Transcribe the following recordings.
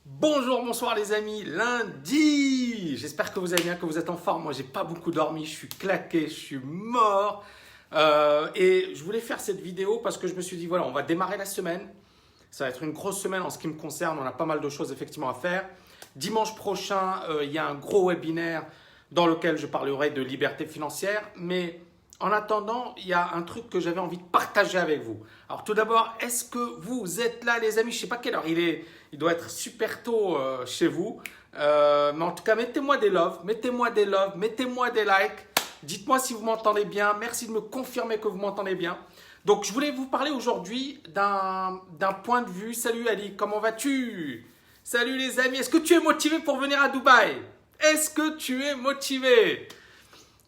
Bonjour, bonsoir les amis, lundi. J'espère que vous allez bien, que vous êtes en forme. Moi, j'ai pas beaucoup dormi, je suis claqué, je suis mort. Et je voulais faire cette vidéo parce que je me suis dit, voilà, on va démarrer la semaine. Ça va être une grosse semaine en ce qui me concerne. On a pas mal de choses effectivement à faire. Dimanche prochain, il y a un gros webinaire dans lequel je parlerai de liberté financière. Mais en attendant, il y a un truc que j'avais envie de partager avec vous. Alors tout d'abord, est-ce que vous êtes là les amis? Je ne sais pas quelle heure il est. Il doit être super tôt chez vous. Mais en tout cas, mettez-moi des loves, mettez-moi des loves, mettez-moi des likes. Dites-moi si vous m'entendez bien. Merci de me confirmer que vous m'entendez bien. Donc, je voulais vous parler aujourd'hui d'un point de vue. Salut Ali, comment vas-tu? Salut les amis, est-ce que tu es motivé pour venir à Dubaï? Est-ce que tu es motivé?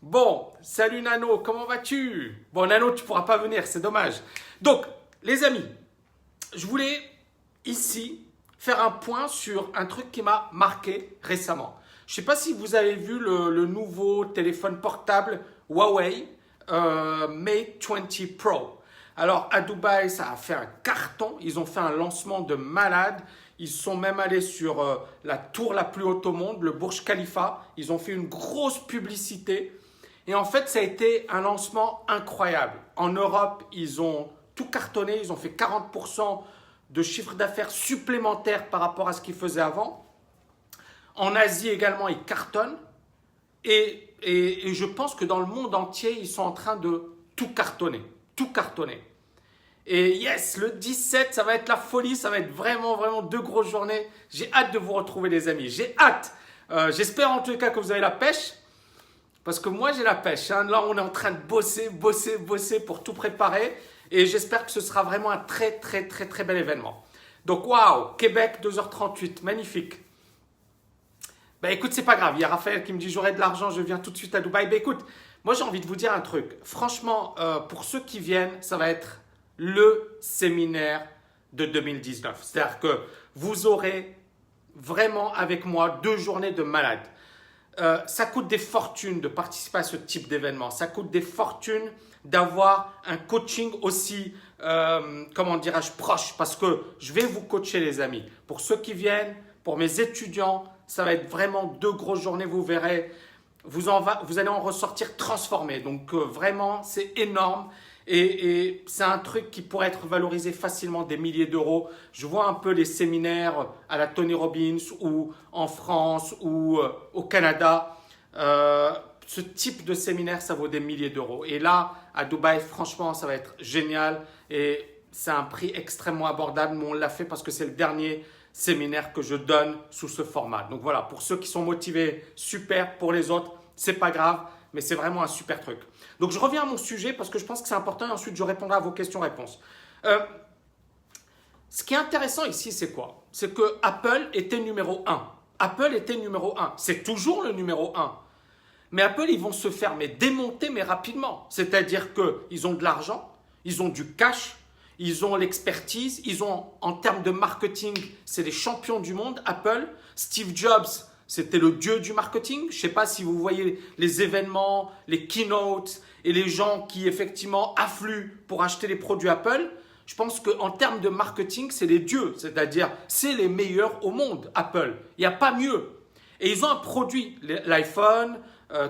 Bon, salut Nano, comment vas-tu? Bon, Nano, tu ne pourras pas venir, c'est dommage. Donc, les amis, je voulais ici faire un point sur un truc qui m'a marqué récemment. Je ne sais pas si vous avez vu le nouveau téléphone portable Huawei Mate 20 Pro. Alors à Dubaï, ça a fait un carton. Ils ont fait un lancement de malade. Ils sont même allés sur la tour la plus haute au monde, le Burj Khalifa. Ils ont fait une grosse publicité. Et en fait, ça a été un lancement incroyable. En Europe, ils ont tout cartonné. Ils ont fait 40% de chiffre d'affaires supplémentaire par rapport à ce qu'ils faisaient avant. En Asie également, ils cartonnent. Et je pense que dans le monde entier, ils sont en train de tout cartonner. Tout cartonner. Et yes, le 17, ça va être la folie. Ça va être vraiment, vraiment deux grosses journées. J'ai hâte de vous retrouver, les amis. J'ai hâte. J'espère en tout cas que vous avez la pêche. Parce que moi, j'ai la pêche. Hein. Là, on est en train de bosser pour tout préparer. Et j'espère que ce sera vraiment un très bel événement. Donc, waouh, Québec, 2h38, magnifique. Ben écoute, c'est pas grave. Il y a Raphaël qui me dit j'aurai de l'argent, je viens tout de suite à Dubaï. Ben écoute, moi j'ai envie de vous dire un truc. Franchement, pour ceux qui viennent, ça va être le séminaire de 2019. C'est-à-dire que vous aurez vraiment avec moi 2 journées de malade. Ça coûte des fortunes de participer à ce type d'événement. Ça coûte des fortunes d'avoir un coaching aussi, comment dirais-je, proche. Parce que je vais vous coacher les amis. Pour ceux qui viennent, pour mes étudiants, ça va être vraiment 2 grosses journées, vous verrez. Vous allez en ressortir transformé. Donc vraiment, c'est énorme. Et c'est un truc qui pourrait être valorisé facilement des milliers d'euros. Je vois un peu les séminaires à la Tony Robbins ou en France ou au Canada. Ce type de séminaire, ça vaut des milliers d'euros. Et là, à Dubaï, franchement, ça va être génial. Et c'est un prix extrêmement abordable. Mais on l'a fait parce que c'est le dernier séminaire que je donne sous ce format. Donc voilà, pour ceux qui sont motivés, super. Pour les autres, c'est pas grave. Mais c'est vraiment un super truc. Donc je reviens à mon sujet parce que je pense que c'est important et ensuite je répondrai à vos questions-réponses. Ce qui est intéressant ici, c'est quoi? C'est que Apple était numéro 1. Apple était numéro 1. C'est toujours le numéro 1. Mais Apple, ils vont se faire démonter mais rapidement. C'est-à-dire qu'ils ont de l'argent, ils ont du cash, ils ont l'expertise, ils ont, en termes de marketing, c'est les champions du monde, Apple. Steve Jobs, c'était le dieu du marketing. Je ne sais pas si vous voyez les événements, les keynotes et les gens qui effectivement affluent pour acheter les produits Apple. Je pense qu'en termes de marketing, c'est les dieux. C'est-à-dire, c'est les meilleurs au monde, Apple. Il n'y a pas mieux. Et ils ont un produit, l'iPhone,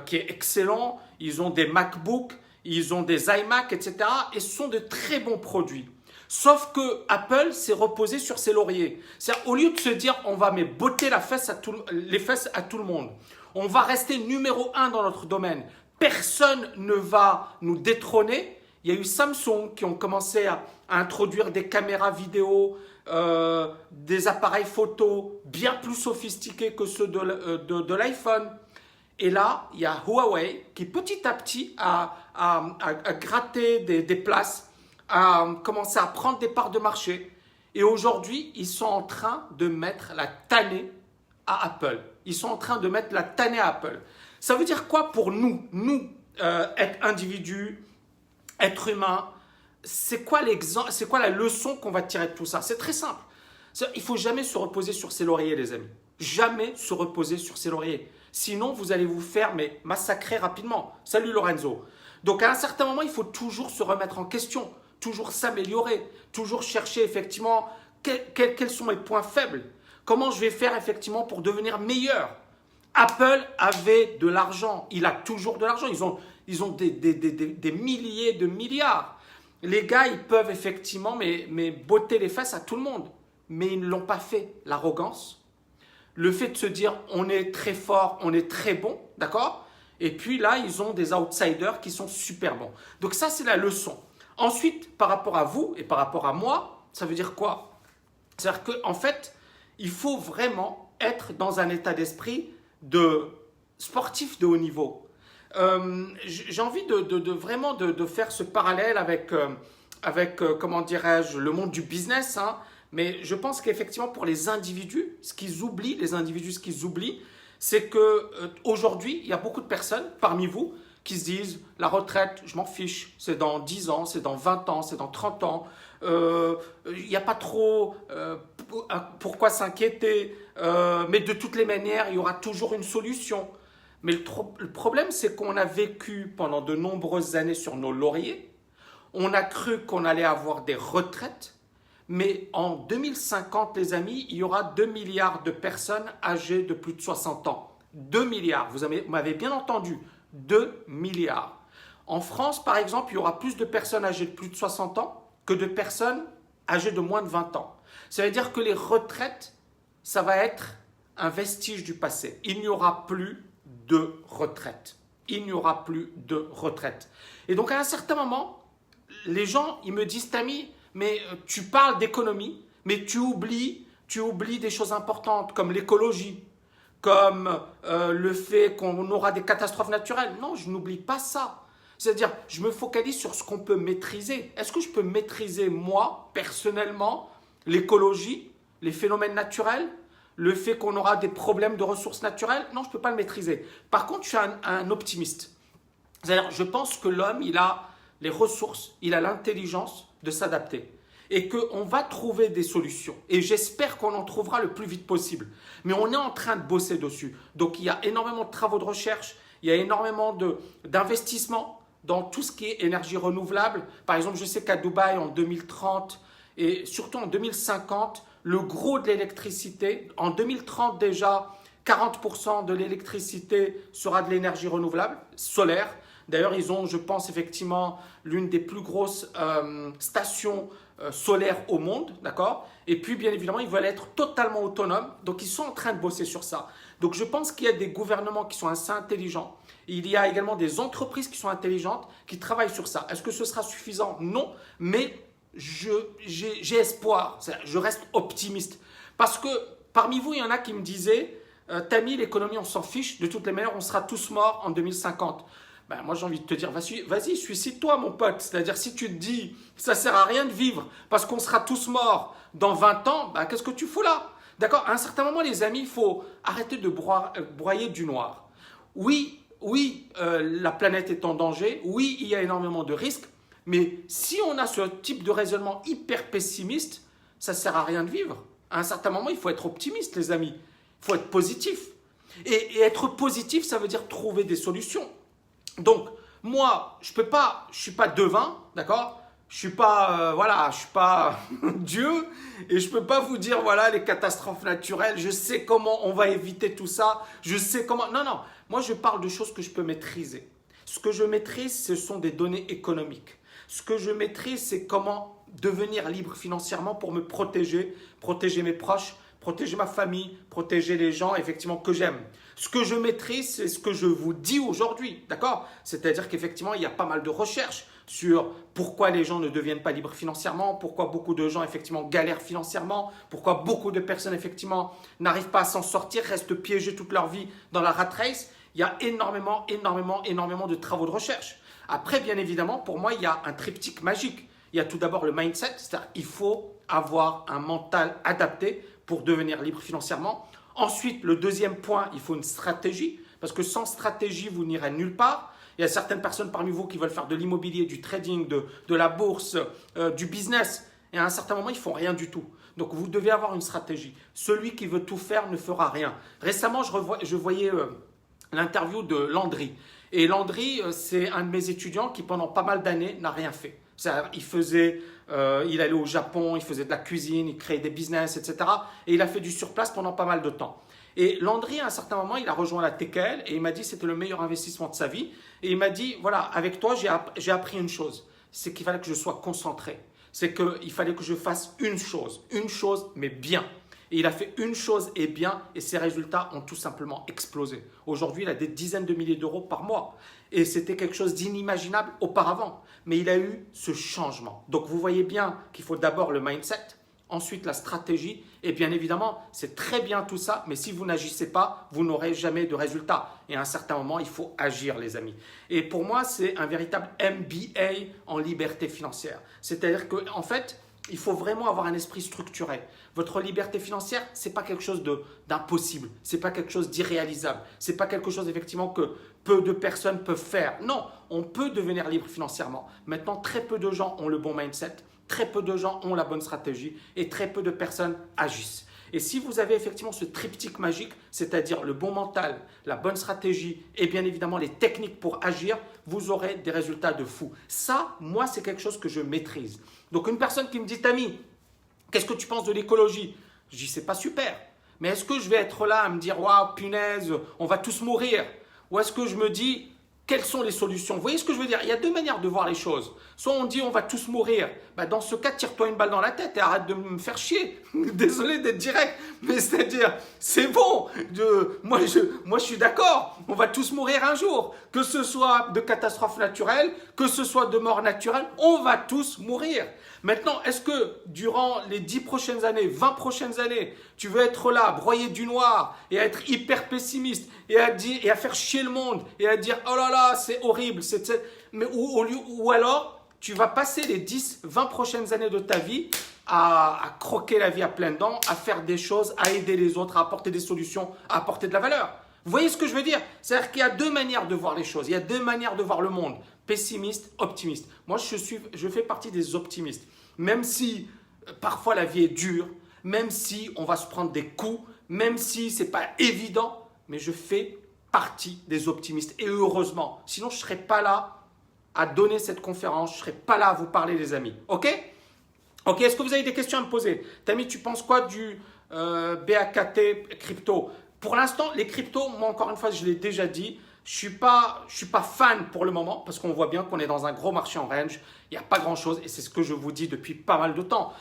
qui est excellent. Ils ont des MacBooks, ils ont des iMac, etc. Et ce sont de très bons produits. Sauf que Apple s'est reposé sur ses lauriers. C'est-à-dire, au lieu de se dire on va botter les fesses à tout le monde, on va rester numéro 1 dans notre domaine, personne ne va nous détrôner. Il y a eu Samsung qui ont commencé à introduire des caméras vidéo, des appareils photo bien plus sophistiqués que ceux de l'iPhone. Et là, il y a Huawei qui petit à petit a gratté des places, a commencé à prendre des parts de marché. Et aujourd'hui, ils sont en train de mettre la tannée à Apple. Ils sont en train de mettre la tannée à Apple. Ça veut dire quoi pour nous, être individus, être humains? C'est quoi la leçon qu'on va tirer de tout ça? C'est très simple. Il ne faut jamais se reposer sur ses lauriers, les amis. Jamais se reposer sur ses lauriers. Sinon, vous allez vous faire massacrer rapidement. Salut Lorenzo. Donc, à un certain moment, il faut toujours se remettre en question, toujours s'améliorer, toujours chercher effectivement quels sont mes points faibles. Comment je vais faire effectivement pour devenir meilleur? Apple avait de l'argent. Il a toujours de l'argent. Ils ont des milliers de milliards. Les gars, ils peuvent effectivement mais botter les fesses à tout le monde. Mais ils ne l'ont pas fait. L'arrogance, le fait de se dire on est très fort, on est très bon, d'accord? Et puis là, ils ont des outsiders qui sont super bons. Donc ça, c'est la leçon. Ensuite, par rapport à vous et par rapport à moi, ça veut dire quoi? C'est-à-dire qu'en fait, il faut vraiment être dans un état d'esprit de sportif de haut niveau. J'ai envie vraiment de faire ce parallèle avec comment dirais-je, le monde du business, hein. Mais je pense qu'effectivement, pour les individus, ce qu'ils oublient, c'est que aujourd'hui, il y a beaucoup de personnes parmi vous qui se disent la retraite, je m'en fiche, c'est dans 10 ans, c'est dans 20 ans, c'est dans 30 ans. Il n'y a pas trop pourquoi s'inquiéter, mais de toutes les manières, il y aura toujours une solution. Mais le problème, c'est qu'on a vécu pendant de nombreuses années sur nos lauriers. On a cru qu'on allait avoir des retraites. Mais en 2050, les amis, il y aura 2 milliards de personnes âgées de plus de 60 ans. 2 milliards, vous m'avez bien entendu, 2 milliards. En France, par exemple, il y aura plus de personnes âgées de plus de 60 ans que de personnes âgées de moins de 20 ans. Ça veut dire que les retraites, ça va être un vestige du passé. Il n'y aura plus de retraite. Il n'y aura plus de retraite. Et donc, à un certain moment, les gens, ils me disent, Tammy, mais tu parles d'économie, mais tu oublies des choses importantes comme l'écologie, comme le fait qu'on aura des catastrophes naturelles. Non, je n'oublie pas ça. C'est-à-dire, je me focalise sur ce qu'on peut maîtriser. Est-ce que je peux maîtriser, moi, personnellement, l'écologie, les phénomènes naturels, le fait qu'on aura des problèmes de ressources naturelles? Non, je ne peux pas le maîtriser. Par contre, je suis un optimiste. C'est-à-dire, je pense que l'homme, il a les ressources, il a l'intelligence de s'adapter et qu'on va trouver des solutions. Et j'espère qu'on en trouvera le plus vite possible. Mais on est en train de bosser dessus. Donc, il y a énormément de travaux de recherche, il y a énormément d'investissements dans tout ce qui est énergie renouvelable. Par exemple, je sais qu'à Dubaï, en 2030 et surtout en 2050, le gros de l'électricité, en 2030 déjà, 40% de l'électricité sera de l'énergie renouvelable, solaire. D'ailleurs, ils ont, je pense, effectivement, l'une des plus grosses stations solaires au monde, d'accord? Et puis, bien évidemment, ils veulent être totalement autonomes. Donc, ils sont en train de bosser sur ça. Donc, je pense qu'il y a des gouvernements qui sont assez intelligents. Il y a également des entreprises qui sont intelligentes, qui travaillent sur ça. Est-ce que ce sera suffisant? Non, mais j'ai espoir. Je reste optimiste. Parce que parmi vous, il y en a qui me disaient Tammy, l'économie, on s'en fiche. De toutes les manières, on sera tous morts en 2050. Ben, moi, j'ai envie de te dire, vas-y, suicide-toi, mon pote. C'est-à-dire, si tu te dis, ça ne sert à rien de vivre parce qu'on sera tous morts dans 20 ans, ben, qu'est-ce que tu fous là? D'accord? À un certain moment, les amis, il faut arrêter de broyer du noir. Oui, la planète est en danger. Oui, il y a énormément de risques. Mais si on a ce type de raisonnement hyper pessimiste, ça ne sert à rien de vivre. À un certain moment, il faut être optimiste, les amis. Il faut être positif. Et être positif, ça veut dire trouver des solutions. Donc, moi, je suis pas devin, d'accord? Je suis pas, je suis pas Dieu et je peux pas vous dire, voilà, les catastrophes naturelles, je sais comment on va éviter tout ça, je sais comment… Non, moi, je parle de choses que je peux maîtriser. Ce que je maîtrise, ce sont des données économiques. Ce que je maîtrise, c'est comment devenir libre financièrement pour me protéger, protéger mes proches, protéger ma famille, protéger les gens effectivement que j'aime. Ce que je maîtrise, c'est ce que je vous dis aujourd'hui, d'accord? C'est-à-dire qu'effectivement, il y a pas mal de recherches sur pourquoi les gens ne deviennent pas libres financièrement, pourquoi beaucoup de gens effectivement galèrent financièrement, pourquoi beaucoup de personnes effectivement n'arrivent pas à s'en sortir, restent piégées toute leur vie dans la rat race. Il y a énormément de travaux de recherche. Après, bien évidemment, pour moi, il y a un triptyque magique. Il y a tout d'abord le mindset, c'est-à-dire qu'il faut avoir un mental adapté pour devenir libre financièrement. Ensuite, le deuxième point, il faut une stratégie, parce que sans stratégie, vous n'irez nulle part. Il y a certaines personnes parmi vous qui veulent faire de l'immobilier, du trading, de la bourse, du business, et à un certain moment, ils ne font rien du tout. Donc, vous devez avoir une stratégie. Celui qui veut tout faire ne fera rien. Récemment, je voyais l'interview de Landry. Et Landry, c'est un de mes étudiants qui, pendant pas mal d'années, n'a rien fait. Il allait au Japon, il faisait de la cuisine, il créait des business, etc. Et il a fait du surplace pendant pas mal de temps. Et Landry, à un certain moment, il a rejoint la TKL et il m'a dit que c'était le meilleur investissement de sa vie. Et il m'a dit, voilà, avec toi, j'ai appris une chose, c'est qu'il fallait que je sois concentré. C'est qu'il fallait que je fasse une chose, mais bien. Et il a fait une chose et bien, et ses résultats ont tout simplement explosé. Aujourd'hui, il a des dizaines de milliers d'euros par mois. Et c'était quelque chose d'inimaginable auparavant. Mais il a eu ce changement. Donc vous voyez bien qu'il faut d'abord le mindset, ensuite la stratégie, et bien évidemment, c'est très bien tout ça, mais si vous n'agissez pas, vous n'aurez jamais de résultat. Et à un certain moment, il faut agir, les amis. Et pour moi, c'est un véritable MBA en liberté financière. C'est-à-dire qu'en fait, il faut vraiment avoir un esprit structuré. Votre liberté financière, ce n'est pas quelque chose d'impossible, ce n'est pas quelque chose d'irréalisable, ce n'est pas quelque chose effectivement que peu de personnes peuvent faire. Non, on peut devenir libre financièrement. Maintenant, très peu de gens ont le bon mindset, très peu de gens ont la bonne stratégie et très peu de personnes agissent. Et si vous avez effectivement ce triptyque magique, c'est-à-dire le bon mental, la bonne stratégie et bien évidemment les techniques pour agir, vous aurez des résultats de fou. Ça, moi, c'est quelque chose que je maîtrise. Donc une personne qui me dit, Tammy, qu'est-ce que tu penses de l'écologie? Je dis, c'est pas super. Mais est-ce que je vais être là à me dire, waouh, punaise, on va tous mourir? Ou est-ce que je me dis, quelles sont les solutions? Vous voyez ce que je veux dire? Il y a deux manières de voir les choses. Soit on dit on va tous mourir. Bah dans ce cas, tire-toi une balle dans la tête et arrête de me faire chier. Désolé d'être direct, mais c'est-à-dire, c'est bon. Moi, je suis d'accord. On va tous mourir un jour. Que ce soit de catastrophe naturelle, que ce soit de mort naturelle, on va tous mourir. Maintenant, est-ce que durant les 10 prochaines années, 20 prochaines années, tu veux être là, broyer du noir et à être hyper pessimiste et à faire chier le monde et à dire « Oh là là, c'est horrible », ou alors tu vas passer les 10, 20 prochaines années de ta vie à croquer la vie à pleines dents, à faire des choses, à aider les autres, à apporter des solutions, à apporter de la valeur. Vous voyez ce que je veux dire? C'est-à-dire qu'il y a deux manières de voir les choses, il y a deux manières de voir le monde, pessimiste, optimiste. Moi, je fais partie des optimistes. Même si parfois la vie est dure, même si on va se prendre des coups, même si ce n'est pas évident, mais je fais partie des optimistes. Et heureusement, sinon je ne serais pas là à donner cette conférence, je ne serais pas là à vous parler, les amis. Ok? Ok, est-ce que vous avez des questions à me poser? Tammy, tu penses quoi du BAKT crypto? Pour l'instant, les cryptos, moi encore une fois, je l'ai déjà dit, je ne suis pas fan pour le moment parce qu'on voit bien qu'on est dans un gros marché en range. Il n'y a pas grand-chose et c'est ce que je vous dis depuis pas mal de temps.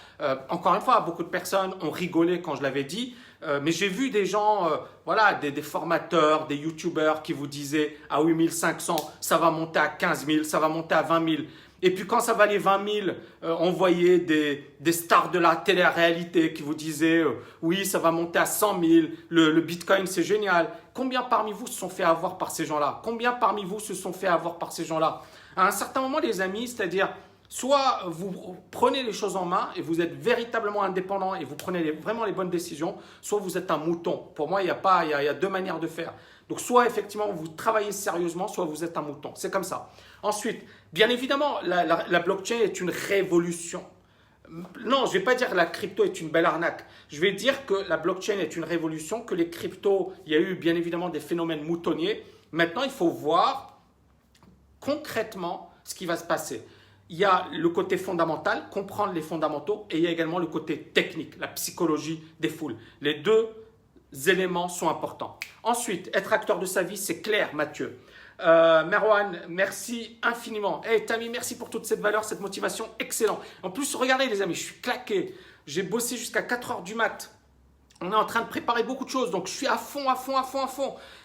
Encore une fois, beaucoup de personnes ont rigolé quand je l'avais dit, mais j'ai vu des gens, voilà, des formateurs, des youtubeurs qui vous disaient à 8500, ça va monter à 15 000, ça va monter à 20 000. Et puis quand ça valait 20 000, on voyait des stars de la télé-réalité qui vous disaient oui, ça va monter à 100 000, le Bitcoin c'est génial. Combien parmi vous se sont fait avoir par ces gens-là? Combien parmi vous se sont fait avoir par ces gens-là? À un certain moment, les amis, c'est-à-dire soit vous prenez les choses en main et vous êtes véritablement indépendant et vous prenez vraiment les bonnes décisions, soit vous êtes un mouton. Pour moi, il y a deux manières de faire. Donc soit effectivement vous travaillez sérieusement, soit vous êtes un mouton. C'est comme ça. Ensuite, bien évidemment, la blockchain est une révolution. Non, je ne vais pas dire que la crypto est une belle arnaque. Je vais dire que la blockchain est une révolution, que les cryptos, il y a eu bien évidemment des phénomènes moutonniers. Maintenant, il faut voir concrètement ce qui va se passer. Il y a le côté fondamental, comprendre les fondamentaux, et il y a également le côté technique, la psychologie des foules. Les deux éléments sont importants. Ensuite, être acteur de sa vie, c'est clair, Mathieu. Merwan, merci infiniment. Hey Tammy, merci pour toute cette valeur, cette motivation, excellent. En plus, regardez les amis, je suis claqué. J'ai bossé jusqu'à 4 heures du mat. On est en train de préparer beaucoup de choses, donc je suis à fond.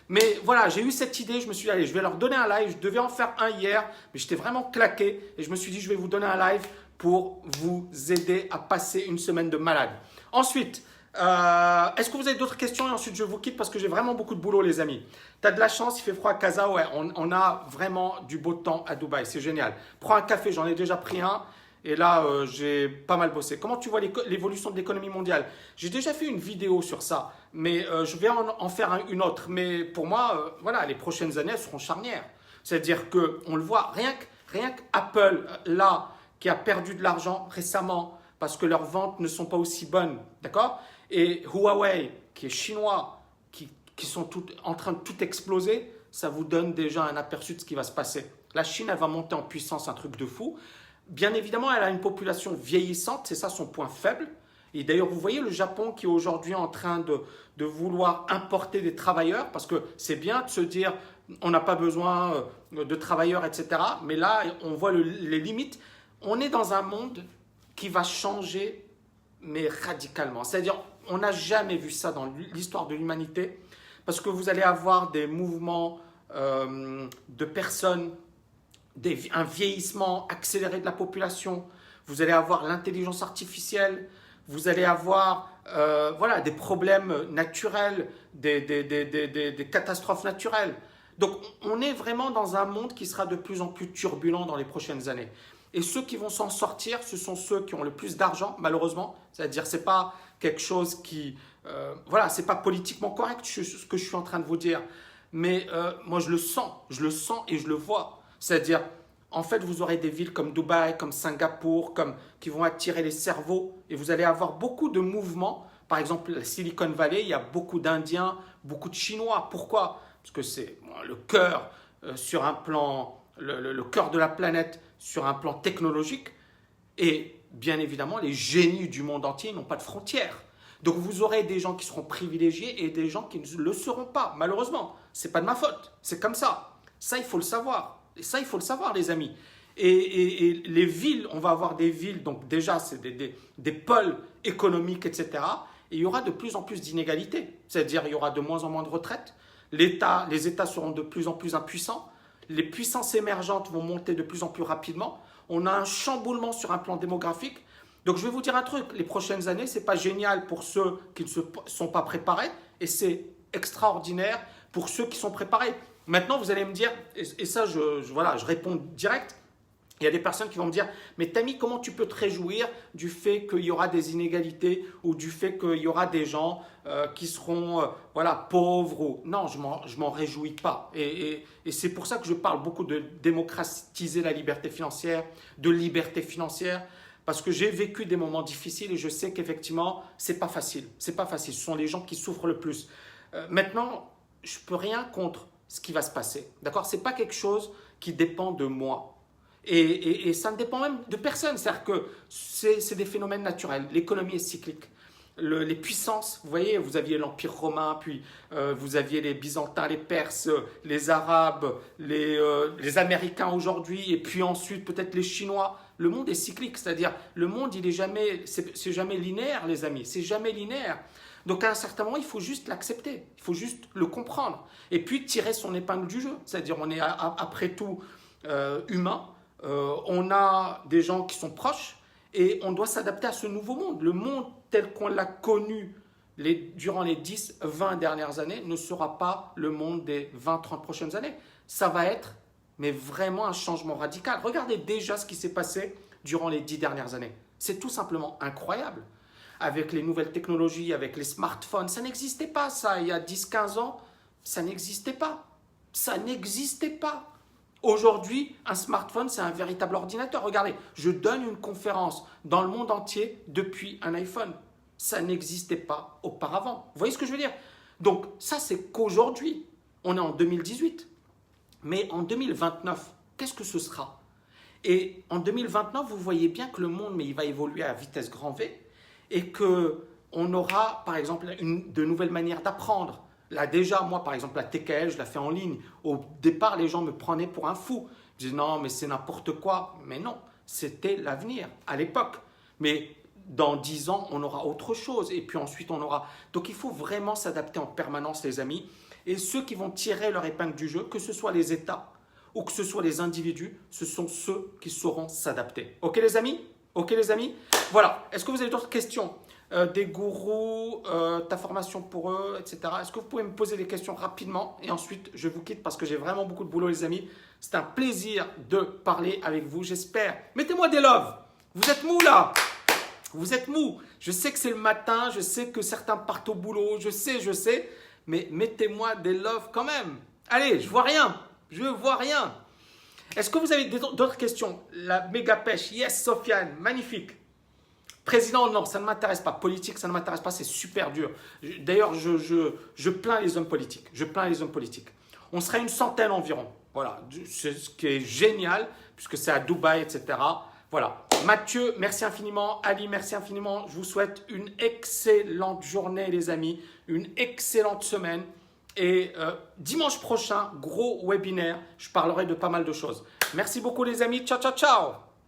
Mais voilà, j'ai eu cette idée, je me suis dit, allez, je vais leur donner un live. Je devais en faire un hier, mais j'étais vraiment claqué. Et je me suis dit, je vais vous donner un live pour vous aider à passer une semaine de malade. Ensuite, est-ce que vous avez d'autres questions? Et ensuite, je vous quitte parce que j'ai vraiment beaucoup de boulot, les amis. Tu as de la chance, il fait froid à Casa. Ouais, on a vraiment du beau temps à Dubaï. C'est génial. Prends un café, j'en ai déjà pris un. Et là, j'ai pas mal bossé. Comment tu vois l'évolution de l'économie mondiale? J'ai déjà fait une vidéo sur ça, mais je vais en faire une autre. Mais pour moi, voilà, les prochaines années, elles seront charnières. C'est-à-dire qu'on le voit, rien qu'Apple, là, qui a perdu de l'argent récemment parce que leurs ventes ne sont pas aussi bonnes, d'accord? Et Huawei, qui est chinois, qui sont en train de tout exploser, ça vous donne déjà un aperçu de ce qui va se passer. La Chine, elle va monter en puissance, un truc de fou. bien évidemment, elle a une population vieillissante, c'est ça son point faible. Et d'ailleurs, vous voyez le Japon qui est aujourd'hui en train de vouloir importer des travailleurs, parce que c'est bien de se dire on n'a pas besoin de travailleurs, etc. Mais là, on voit les limites. On est dans un monde qui va changer, mais radicalement. C'est-à-dire, on n'a jamais vu ça dans l'histoire de l'humanité, parce que vous allez avoir des mouvements de personnes, un vieillissement accéléré de la population, vous allez avoir l'intelligence artificielle, vous allez avoir voilà, des problèmes naturels, des catastrophes naturelles. Donc, on est vraiment dans un monde qui sera de plus en plus turbulent dans les prochaines années. Et ceux qui vont s'en sortir, ce sont ceux qui ont le plus d'argent, malheureusement. C'est-à-dire, ce n'est pas quelque chose qui... voilà, ce n'est pas politiquement correct ce que je suis en train de vous dire. Mais moi, je le sens et je le vois. C'est-à-dire, en fait, vous aurez des villes comme Dubaï, comme Singapour, qui vont attirer les cerveaux. Et vous allez avoir beaucoup de mouvements. Par exemple, la Silicon Valley, il y a beaucoup d'Indiens, beaucoup de Chinois. Pourquoi ? Parce que c'est le cœur sur un plan, le cœur de la planète sur un plan technologique. Et bien évidemment, les génies du monde entier n'ont pas de frontières. Donc vous aurez des gens qui seront privilégiés et des gens qui ne le seront pas, malheureusement. Ce n'est pas de ma faute, c'est comme ça. Ça, il faut le savoir. Et ça, il faut le savoir, les amis. Et les villes, on va avoir des villes, donc déjà, c'est des pôles économiques, etc. Et il y aura de plus en plus d'inégalités. C'est-à-dire, il y aura de moins en moins de retraites. Les États seront de plus en plus impuissants. Les puissances émergentes vont monter de plus en plus rapidement. On a un chamboulement sur un plan démographique. Donc, je vais vous dire un truc. Les prochaines années, ce n'est pas génial pour ceux qui ne se sont pas préparés. Et c'est extraordinaire pour ceux qui sont préparés. Maintenant, vous allez me dire, et ça, voilà, je réponds direct. Il y a des personnes qui vont me dire « Mais Tammy, comment tu peux te réjouir du fait qu'il y aura des inégalités ou du fait qu'il y aura des gens qui seront voilà, pauvres ?» ou... Non, je m'en réjouis pas. Et c'est pour ça que je parle beaucoup de démocratiser la liberté financière, de liberté financière, parce que j'ai vécu des moments difficiles et je sais qu'effectivement, c'est pas facile. C'est pas facile. Ce sont les gens qui souffrent le plus. Maintenant, je peux rien contre ce qui va se passer. D'accord ? C'est pas quelque chose qui dépend de moi. Et ça ne dépend même de personne. C'est-à-dire que c'est des phénomènes naturels. L'économie est cyclique. Les puissances, vous voyez, vous aviez l'Empire romain, puis vous aviez les Byzantins, les Perses, les Arabes, les Américains aujourd'hui, et puis ensuite peut-être les Chinois. Le monde est cyclique, c'est-à-dire le monde, c'est jamais linéaire, les amis, c'est jamais linéaire. Donc à un certain moment, il faut juste l'accepter, il faut juste le comprendre, et puis tirer son épingle du jeu. C'est-à-dire on est après tout humain, on a des gens qui sont proches, et on doit s'adapter à ce nouveau monde. Le monde tel qu'on l'a connu durant les 10, 20 dernières années ne sera pas le monde des 20, 30 prochaines années. Ça va être, mais vraiment un changement radical. Regardez déjà ce qui s'est passé durant les 10 dernières années. C'est tout simplement incroyable. Avec les nouvelles technologies, avec les smartphones, ça n'existait pas ça. Il y a 10, 15 ans, ça n'existait pas. Ça n'existait pas. Aujourd'hui, un smartphone, c'est un véritable ordinateur. Regardez, je donne une conférence dans le monde entier depuis un iPhone. Ça n'existait pas auparavant. Vous voyez ce que je veux dire? Donc ça, c'est qu'aujourd'hui, on est en 2018. Mais en 2029, qu'est-ce que ce sera? Et en 2029, vous voyez bien que le monde, mais il va évoluer à vitesse grand V et qu'on aura, par exemple, de nouvelles manières d'apprendre. Là déjà, moi par exemple, la TKL, je la fais en ligne. Au départ, les gens me prenaient pour un fou. Je disais non, mais c'est n'importe quoi. Mais non, c'était l'avenir à l'époque. Mais dans 10 ans, on aura autre chose. Et puis ensuite, on aura... Donc il faut vraiment s'adapter en permanence, les amis. Et ceux qui vont tirer leur épingle du jeu, que ce soit les États ou que ce soit les individus, ce sont ceux qui sauront s'adapter. Ok les amis? Ok les amis? Voilà. Est-ce que vous avez d'autres questions? Des gourous, ta formation pour eux, etc. Est-ce que vous pouvez me poser des questions rapidement et ensuite je vous quitte parce que j'ai vraiment beaucoup de boulot les amis. C'est un plaisir de parler avec vous, j'espère. Mettez-moi des loves. Vous êtes mous là. Vous êtes mous. Je sais que c'est le matin, je sais que certains partent au boulot, je sais. Mais mettez-moi des loves quand même. Allez, je vois rien. Je vois rien. Est-ce que vous avez d'autres questions? La méga pêche, yes Sofiane, magnifique. Président, non, ça ne m'intéresse pas. Politique, ça ne m'intéresse pas, c'est super dur. D'ailleurs, je plains les hommes politiques. Je plains les hommes politiques. On serait une centaine environ. Voilà, c'est ce qui est génial, puisque c'est à Dubaï, etc. Voilà. Mathieu, merci infiniment. Ali, merci infiniment. Je vous souhaite une excellente journée, les amis. Une excellente semaine. Et dimanche prochain, gros webinaire. Je parlerai de pas mal de choses. Merci beaucoup, les amis. Ciao, ciao, ciao.